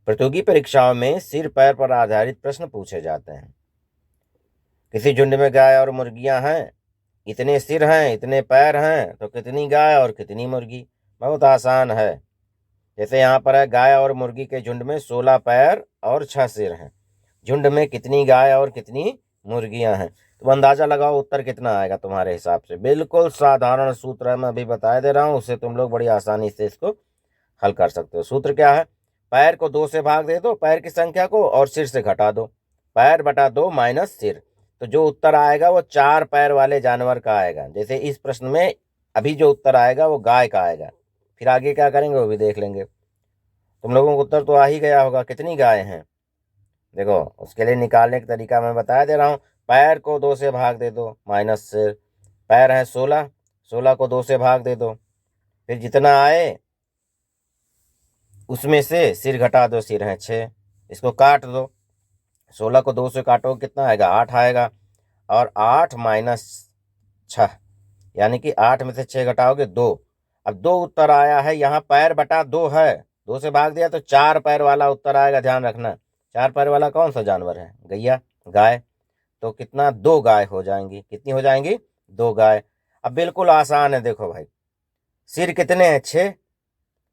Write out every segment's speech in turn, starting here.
प्रतियोगी परीक्षाओं में सिर पैर पर आधारित प्रश्न पूछे जाते हैं। किसी झुंड में गाय और मुर्गियां हैं, इतने सिर हैं, इतने पैर हैं, तो कितनी गाय और कितनी मुर्गी। बहुत आसान है। जैसे यहाँ पर है, गाय और मुर्गी के झुंड में 16 पैर और 6 सिर हैं। झुंड में कितनी गाय और कितनी मुर्गियां हैं। तो अंदाजा लगाओ उत्तर कितना आएगा तुम्हारे हिसाब से। बिल्कुल साधारण सूत्र है, मैं अभी बता दे रहा हूँ, उससे तुम लोग बड़ी आसानी से इसको हल कर सकते हो। सूत्र क्या है? पैर को 2 से भाग दे दो, पैर की संख्या को, और सिर से घटा दो। पैर बटा 2 माइनस सिर। तो जो उत्तर आएगा वो 4 पैर वाले जानवर का आएगा। जैसे इस प्रश्न में अभी जो उत्तर आएगा वो गाय का आएगा। फिर आगे क्या करेंगे वो भी देख लेंगे। तुम लोगों को उत्तर तो आ ही गया होगा, कितनी गाय हैं। देखो, उसके लिए निकालने का तरीका मैं बता दे रहा हूँ। पैर को 2 से भाग दे दो माइनस सिर। पैर है 16, 16 को 2 से भाग दे दो, फिर जितना आए उसमें से सिर घटा दो, सिर है 6, इसको काट दो। 16 को 2 से काटो कितना आएगा? 8 आएगा। और 8 माइनस 6, यानी कि 8 में से 6 घटाओगे 2। अब 2 उत्तर आया है, यहाँ पैर बटा 2 है, 2 से भाग दिया तो 4 पैर वाला उत्तर आएगा। ध्यान रखना, 4 पैर वाला कौन सा जानवर है? गैया, गाय। तो कितना? 2 गाय हो जाएंगी। कितनी हो जाएंगी? 2 गाय। अब बिल्कुल आसान है, देखो भाई, सिर कितने हैं? 6,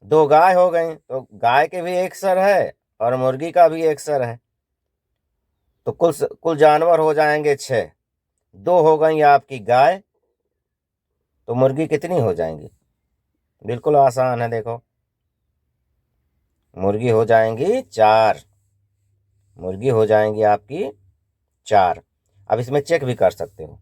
2 गाय हो गई, तो गाय के भी एक सर है और मुर्गी का भी एक सर है, तो कुल कुल जानवर हो जाएंगे 6। 2 हो गई आपकी गाय, तो मुर्गी कितनी हो जाएंगी? बिल्कुल आसान है, देखो, मुर्गी हो जाएंगी 4। मुर्गी हो जाएंगी आपकी 4। अब इसमें चेक भी कर सकते हो।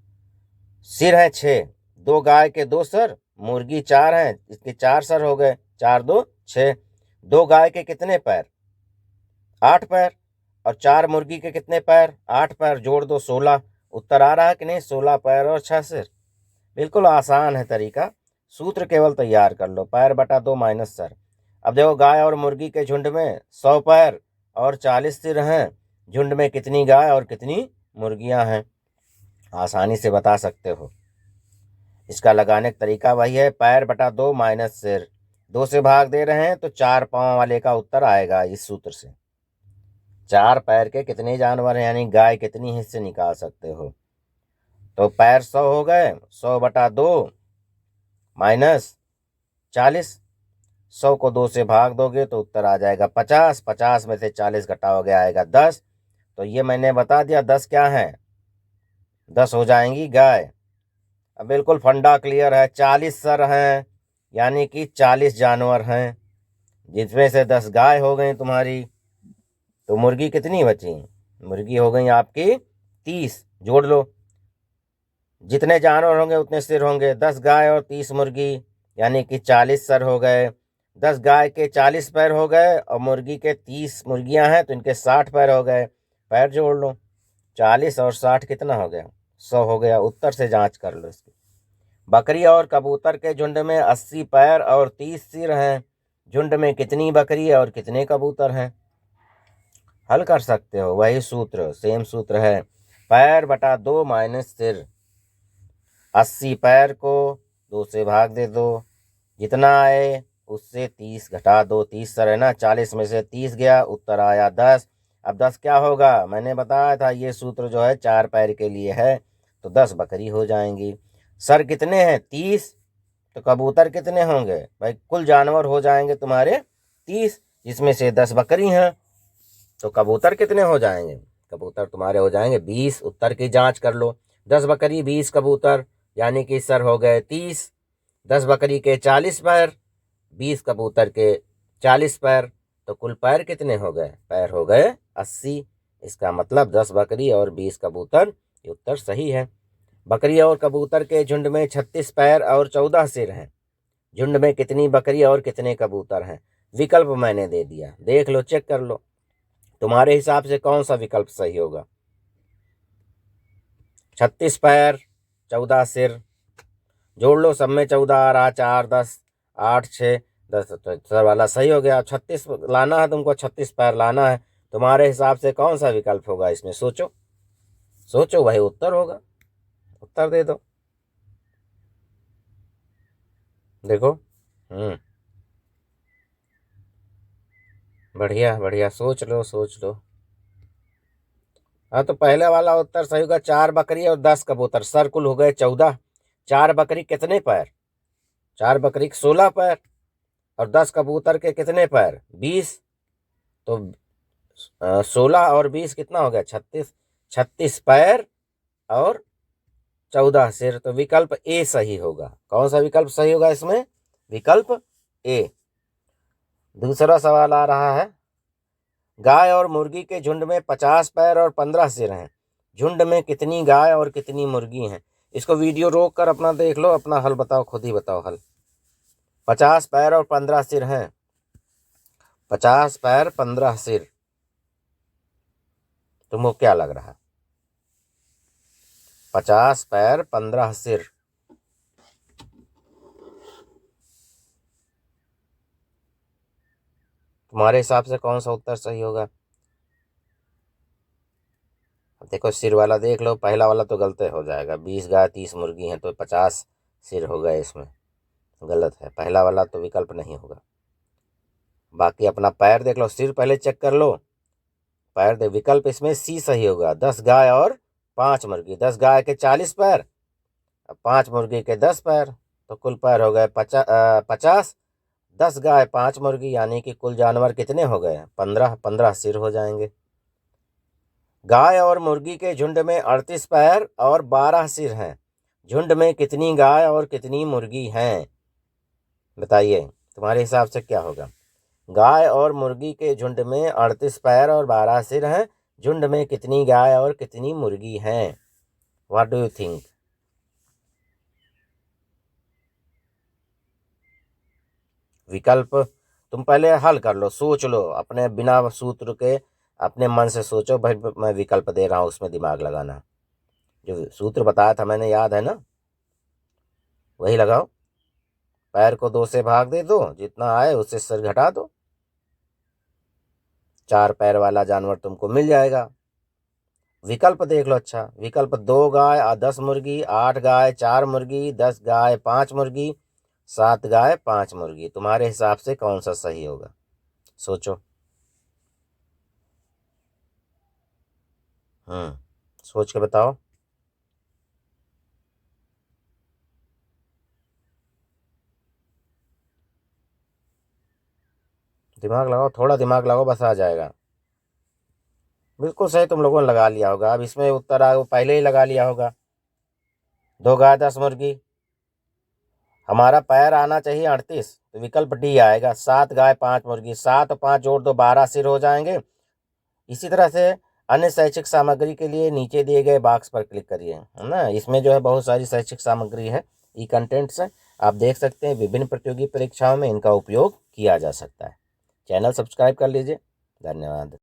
सिर है 6, 2 गाय के 2 सर, मुर्गी 4 हैं, इसके 4 सर हो गए, 4 2 6। 2 गाय के कितने पैर? 8 पैर। और 4 मुर्गी के कितने पैर? 8 पैर, जोड़ दो 16। उत्तर आ रहा है कि नहीं? 16 पैर और 6 सिर। बिल्कुल आसान है तरीका। सूत्र केवल तैयार कर लो, पैर बटा 2 माइनस सर। अब देखो, गाय और मुर्गी के झुंड में 100 पैर और 40 सिर हैं। झुंड में कितनी गाय और कितनी मुर्गियां हैं? आसानी से बता सकते हो। इसका लगाने का तरीका वही है, पैर बटा 2 माइनस सिर। 2 से भाग दे रहे हैं तो 4 पांव वाले का उत्तर आएगा इस सूत्र से। 4 पैर के कितने जानवर हैं, यानी गाय कितनी हिस्से निकाल सकते हो। तो पैर 100 हो गए, 100 बटा 2 माइनस 40। 100 को 2 से भाग दोगे तो उत्तर आ जाएगा 50। 50 में से 40 घटाओगे आएगा 10। तो ये मैंने बता दिया, 10 क्या है? 10 हो जाएंगी गाय। अब बिल्कुल फंडा क्लियर है। 40 सर हैं, यानी कि 40 जानवर हैं, जिसमें से 10 गाय हो गई तुम्हारी। तो मुर्गी कितनी बची? मुर्गी हो गई आपकी 30। जोड़ लो, जितने जानवर होंगे उतने सिर होंगे। 10 गाय और 30 मुर्गी, यानी कि 40 सर हो गए। 10 गाय के 40 पैर हो गए और मुर्गी के 30 मुर्गियां हैं तो इनके 60 पैर हो गए। पैर जोड़ लो, 40 और 60 कितना हो गया? 100 हो गया। उत्तर से जांच कर लो इसकी। बकरी और कबूतर के झुंड में 80 पैर और 30 सिर हैं। झुंड में कितनी बकरी और कितने कबूतर हैं? हल कर सकते हो, वही सूत्र, सेम सूत्र है, पैर बटा 2 माइनस सिर। 80 पैर को 2 से भाग दे दो, जितना आए उससे 30 घटा दो। 30 सर है ना, 40 में से 30 गया, उत्तर आया 10। अब 10 क्या होगा? मैंने बताया था ये सूत्र जो है 4 पैर के लिए है, तो 10 बकरी हो जाएंगी। सर कितने हैं? 30। तो कबूतर कितने होंगे भाई? कुल जानवर हो जाएंगे तुम्हारे 30, जिसमें से 10 बकरी हैं, तो कबूतर कितने हो जाएंगे? कबूतर तुम्हारे हो जाएंगे 20। उत्तर की जांच कर लो, 10 बकरी 20 कबूतर, यानी कि सर हो गए 30। 10 बकरी के 40 पैर, 20 कबूतर के 40 पैर, तो कुल पैर कितने हो गए? पैर हो गए 80। इसका मतलब 10 बकरी और 20 कबूतर, ये उत्तर सही है। बकरी और कबूतर के झुंड में 36 पैर और 14 सिर हैं। झुंड में कितनी बकरी और कितने कबूतर हैं? विकल्प मैंने दे दिया, देख लो, चेक कर लो, तुम्हारे हिसाब से कौन सा विकल्प सही होगा। 36 पैर 14 सिर, जोड़ लो, सब में 14 आ रहा, 4 10 8 6 10, तो सर वाला सही हो गया। 36 लाना है तुमको, 36 पैर लाना है। तुम्हारे हिसाब से कौन सा विकल्प होगा इसमें? सोचो सोचो, वही उत्तर होगा। उत्तर दे दो, देखो। बढ़िया बढ़िया, सोच लो सोच लो। हाँ तो पहले वाला उत्तर सही होगा, 4 बकरी और 10 कबूतर, सर कुल हो गए 14। 4 बकरी कितने पैर? 4 बकरी के 16 पैर, और 10 कबूतर के कितने पैर? 20। तो 16 और 20 कितना हो गया? 36। 36 पैर और 14 सिर। तो विकल्प ए सही होगा। कौन सा विकल्प सही होगा इसमें? विकल्प ए। दूसरा सवाल आ रहा है, गाय और मुर्गी के झुंड में 50 पैर और 15 सिर हैं, झुंड में कितनी गाय और कितनी मुर्गी हैं? इसको वीडियो रोक कर अपना देख लो, अपना हल बताओ, खुद ही बताओ हल। 50 पैर और 15 सिर हैं, 50 पैर 15 सिर, तुमको क्या लग रहा है? 50 पैर 15 सिर। तुम्हारे हिसाब से कौन सा उत्तर सही होगा? देखो सिर वाला देख लो, पहला वाला तो गलत हो जाएगा, 20 गाय 30 मुर्गी हैं तो 50 सिर हो गए, इसमें गलत है, पहला वाला तो विकल्प नहीं होगा। बाकी अपना पैर देख लो, सिर पहले चेक कर लो, पैर दे, विकल्प इसमें सी सही होगा। 10 गाय और 5 मुर्गी, 10 गाय के 40 पैर, 5 मुर्गी के 10 पैर, तो कुल पैर हो गए 50। 10 गाय 5 मुर्गी, यानी कि कुल जानवर कितने हो गए? 15। 15 सिर हो जाएंगे। गाय और मुर्गी के झुंड में 38 पैर और 12 सिर हैं, झुंड में कितनी गाय और कितनी मुर्गी हैं? बताइए तुम्हारे हिसाब से क्या होगा? गाय और मुर्गी के झुंड में 38 पैर और 12 सिर हैं, झुंड में कितनी गाय और कितनी मुर्गी हैं? What do you think? विकल्प तुम पहले हल कर लो, सोच लो, अपने बिना सूत्र के अपने मन से सोचो। भाई मैं विकल्प दे रहा हूँ, उसमें दिमाग लगाना। जो सूत्र बताया था मैंने, याद है ना? वही लगाओ। पैर को 2 से भाग दे दो, जितना आए उससे सिर घटा दो, 4 पैर वाला जानवर तुमको मिल जाएगा। विकल्प देख लो। अच्छा, विकल्प 2 गाय 10 मुर्गी, 8 गाय 4 मुर्गी, 10 गाय 5 मुर्गी, 7 गाय 5 मुर्गी, तुम्हारे हिसाब से कौन सा सही होगा? सोचो। सोच के बताओ। दिमाग लगाओ, थोड़ा दिमाग लगाओ, बस आ जाएगा। बिल्कुल सही, तुम लोगों ने लगा लिया होगा। अब इसमें उत्तर वो पहले ही लगा लिया होगा। 2 गाय 10 मुर्गी, हमारा पैर आना चाहिए 38, तो विकल्प डी आएगा। 7 गाय 5 मुर्गी, 7 और 5 जोड़ दो, 12 सिर हो जाएंगे। इसी तरह से अन्य शैक्षिक सामग्री के लिए नीचे दिए गए बॉक्स पर क्लिक करिए, है ना? इसमें जो है बहुत सारी शैक्षिक सामग्री है, ई कंटेंट्स है, आप देख सकते हैं। विभिन्न प्रतियोगी परीक्षाओं में इनका उपयोग किया जा सकता है। चैनल सब्सक्राइब कर लीजिए। धन्यवाद।